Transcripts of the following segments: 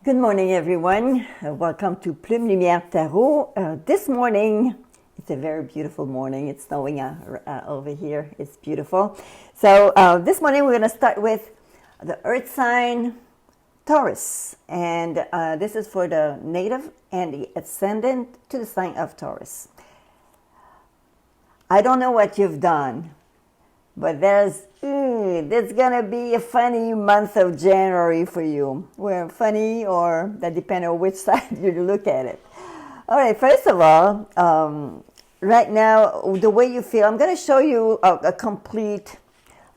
Good morning, everyone. Welcome to Plume, lumière, tarot. This morning, it's a very beautiful morning. It's snowing over here. It's beautiful. So this morning, we're going to start with the earth sign, Taurus. And this is for the native and the ascendant to the sign of Taurus. I don't know what you've done, but there's going to be a funny month of January for you. Well, funny, or that depends on which side you look at it. All right, first of all, right now, the way you feel, I'm going to show you a complete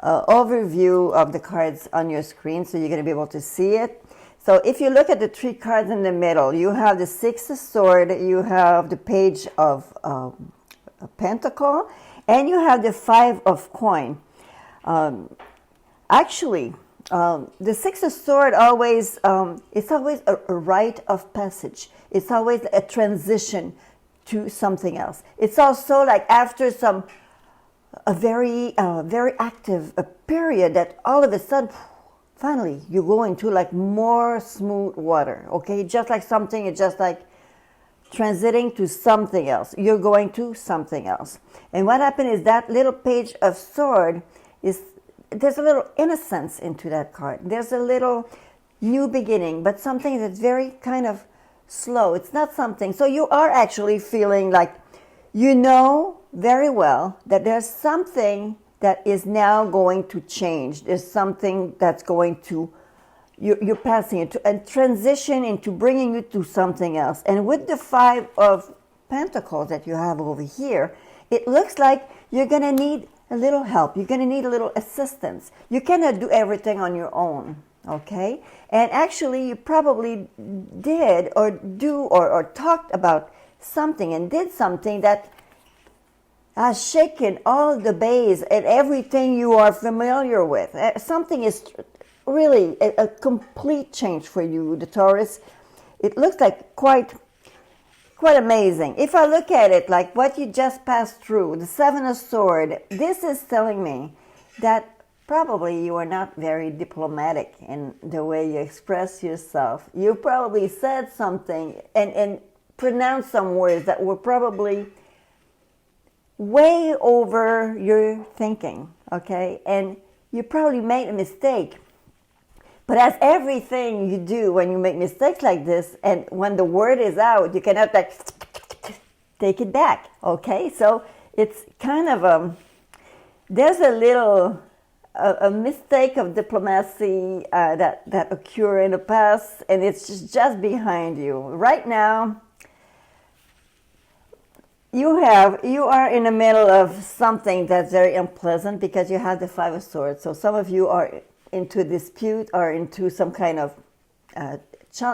overview of the cards on your screen, so you're going to be able to see it. So if you look at the three cards in the middle, you have the Six of Swords, you have the Page of Pentacle, and you have the Five of Coin. Actually, the Six of Swords always, it's always a rite of passage. It's always a transition to something else. It's also like after a very active period that all of a sudden, finally, you go into like more smooth water. Okay, just like something, it's just like transiting to something else. You're going to something else. And what happened is that little Page of Sword there's a little innocence into that card. There's a little new beginning, but something that's very kind of slow. It's not something. So you are actually feeling like you know very well that there's something that is now going to change. There's something that's going to you're passing into a transition into bringing you to something else. And with the Five of Pentacles that you have over here, it looks like you're going to need a little help. You're going to need a little assistance. You cannot do everything on your own, okay? And actually, you probably did or do or talked about something and did something that has shaken all the base and everything you are familiar with. Something is really a complete change for you, the Taurus. It looks like quite amazing. If I look at it like what you just passed through, the Seven of Swords, this is telling me that probably you are not very diplomatic in the way you express yourself. You probably said something and pronounced some words that were probably way over your thinking, okay? And you probably made a mistake. But as everything you do when you make mistakes like this, and when the word is out, you cannot like take it back, okay? So it's kind of there's a little a mistake of diplomacy that occurred in the past, and it's just behind you. Right now, you are in the middle of something that's very unpleasant because you have the Five of Swords. So some of you are into a dispute or into some kind of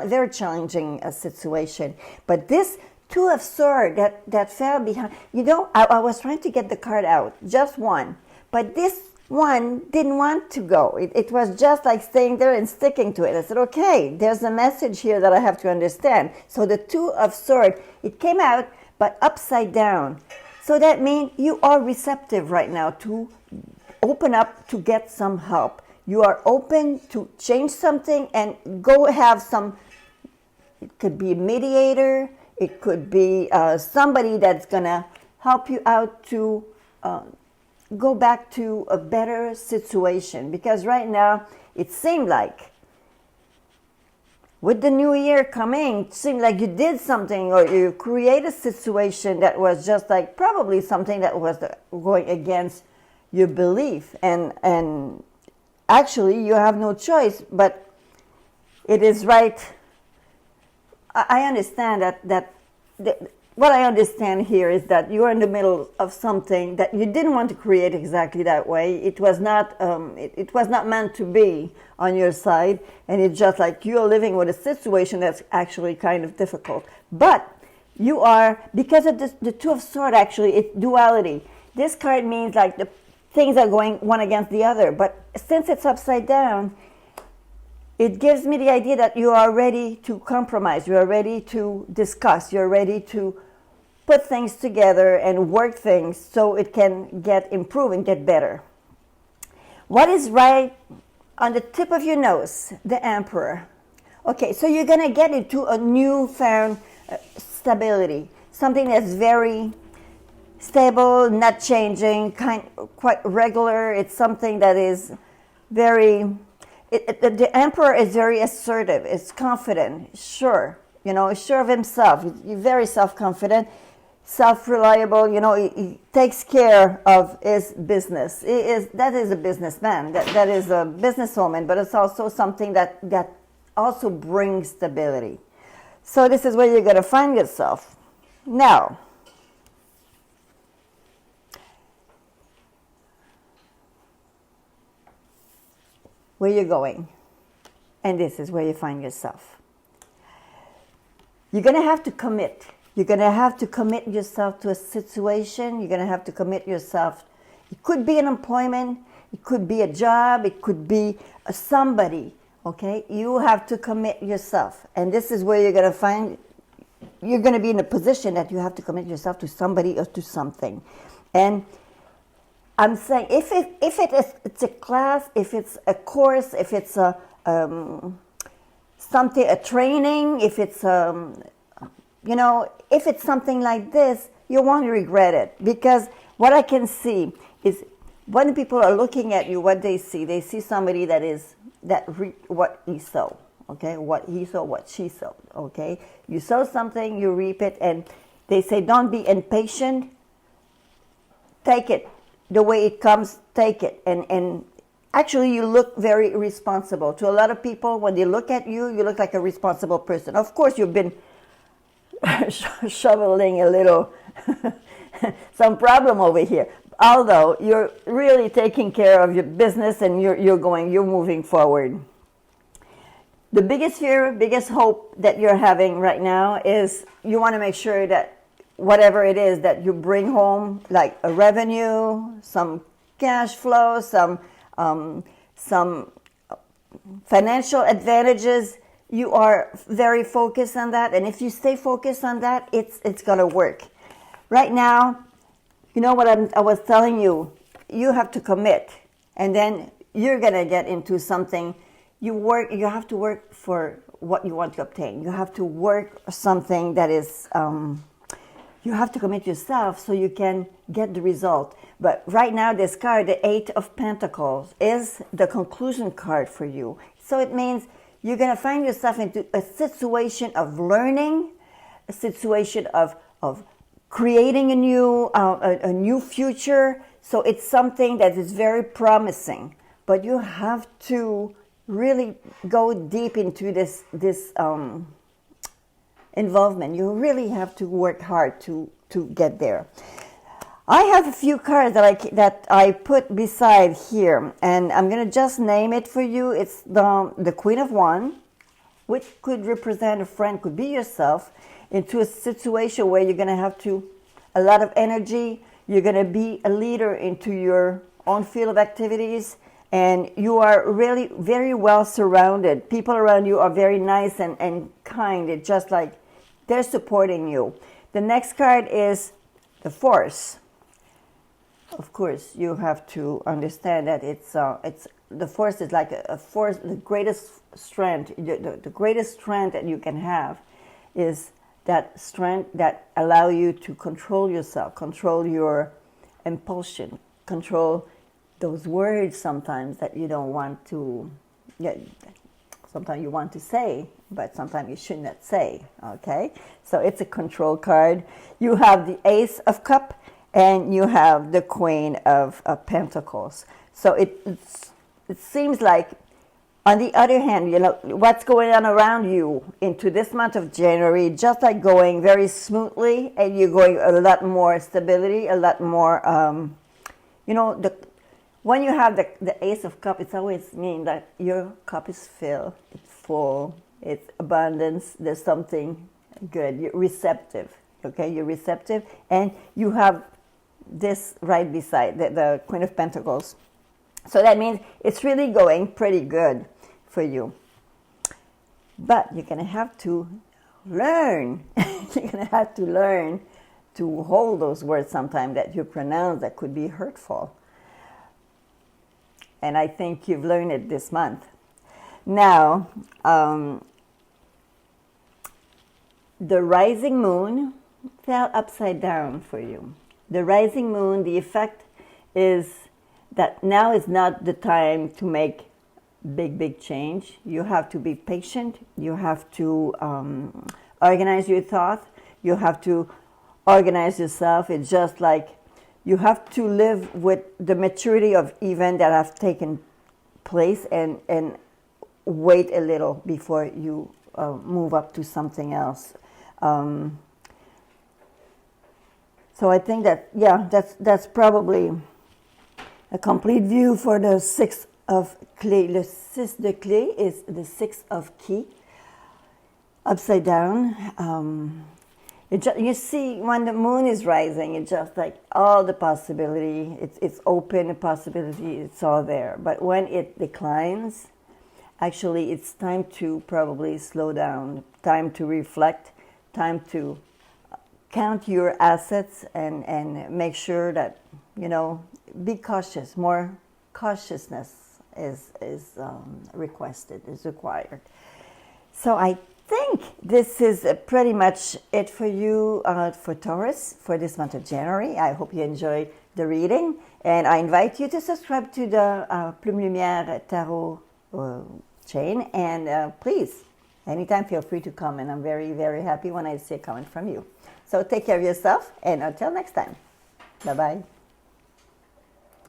very challenging situation. But this Two of Swords that fell behind, I was trying to get the card out, just one. But this one didn't want to go. It was just like staying there and sticking to it. I said, okay, there's a message here that I have to understand. So the Two of Swords, it came out, but upside down. So that means you are receptive right now to open up to get some help. You are open to change something and go have some, it could be a mediator, it could be somebody that's going to help you out to go back to a better situation. Because right now, it seemed like, with the new year coming, it seemed like you did something or you created a situation that was just like probably something that was going against your belief. And actually, you have no choice, but it is right. I understand that what I understand here is that you are in the middle of something that you didn't want to create exactly that way. It was not it was not meant to be on your side, and it's just like you're living with a situation that's actually kind of difficult. But you are, because of this, the Two of Swords, actually, it's duality. This card means like the things are going one against the other, but since it's upside down, it gives me the idea that you are ready to compromise, you are ready to discuss, you're ready to put things together and work things so it can get improved and get better. What is right on the tip of your nose? The Emperor. Okay, so you're going to get into a newfound stability, something that's very stable, not changing, quite regular. It's something that is very. The emperor is very assertive. It's confident, sure. Sure of himself. He's very self-confident, self-reliable. He takes care of his business. That is a businessman. That is a businesswoman. But it's also something that also brings stability. So this is where you're going to find yourself now. Where you're going, and this is where you find yourself. You're going to have to commit. You're going to have to commit yourself to a situation. You're going to have to commit yourself. It could be an employment. It could be a job. It could be somebody. Okay? You have to commit yourself. And this is where you're going to find, you're going to be in a position that you have to commit yourself to somebody or to something. And I'm saying it's a class, if it's a course, if it's a training, if it's if it's something like this, you won't regret it, because what I can see is when people are looking at you, what they see somebody that is what he sow, okay, what he sow, what she sow, okay. You sow something, you reap it, and they say don't be impatient, take it. The way it comes, take it. And actually, you look very responsible. To a lot of people, when they look at you, you look like a responsible person. Of course, you've been shoveling a little some problem over here. Although you're really taking care of your business and you're moving forward. The biggest fear, biggest hope that you're having right now is you want to make sure that whatever it is that you bring home, like a revenue, some cash flow, some financial advantages, you are very focused on that. And if you stay focused on that, it's going to work. Right now, you know what I was telling you, you have to commit. And then you're going to get into something. You have to work for what you want to obtain. You have to work something that is... you have to commit yourself so you can get the result. But right now, this card, the Eight of Pentacles, is the conclusion card for you. So it means you're going to find yourself into a situation of learning, a situation of creating a new future. So it's something that is very promising. But you have to really go deep into this involvement. You really have to work hard to get there. I have a few cards that I put beside here, and I'm going to just name it for you. It's the Queen of Wands, which could represent a friend, could be yourself, into a situation where you're going to have a lot of energy. You're going to be a leader into your own field of activities, and you are really very well surrounded. People around you are very nice and kind. It's just like they're supporting you. The next card is the Force. Of course, you have to understand that it's the Force is like a force. The greatest strength, the greatest strength that you can have, is that strength that allow you to control yourself, control your impulsion, control those words sometimes that you don't want to. Sometimes you want to say, but sometimes you should not say, okay? So it's a control card. You have the Ace of Cups, and you have the Queen of Pentacles. So it seems like, on the other hand, what's going on around you into this month of January, just like going very smoothly, and you're going a lot more stability, a lot more, when you have the Ace of Cups, it's always mean that your cup is filled, it's full, it's abundance, there's something good, you're receptive, okay? You're receptive, and you have this right beside the Queen of Pentacles. So that means it's really going pretty good for you. But you're going to have to learn. You're going to have to learn to hold those words sometimes that you pronounce that could be hurtful. And I think you've learned it this month. Now, the rising moon fell upside down for you. The rising moon, the effect is that now is not the time to make big change. You have to be patient. You have to organize your thoughts. You have to organize yourself. It's just like you have to live with the maturity of events that have taken place and wait a little before you move up to something else. So I think that, yeah, that's probably a complete view for the Six of Clé. Le Six de Clé is the Six of Key, upside down. You see, when the moon is rising, it's just like all the possibility. It's open, the possibility, it's all there. But when it declines, actually, it's time to probably slow down, time to reflect, time to count your assets and make sure that, be cautious. More cautiousness is requested, is required. So I think this is pretty much it for you, for Taurus, for this month of January. I hope you enjoyed the reading. And I invite you to subscribe to the Plume Lumière Tarot chain. And please, anytime, feel free to comment. I'm very, very happy when I see a comment from you. So take care of yourself, and until next time. Bye-bye.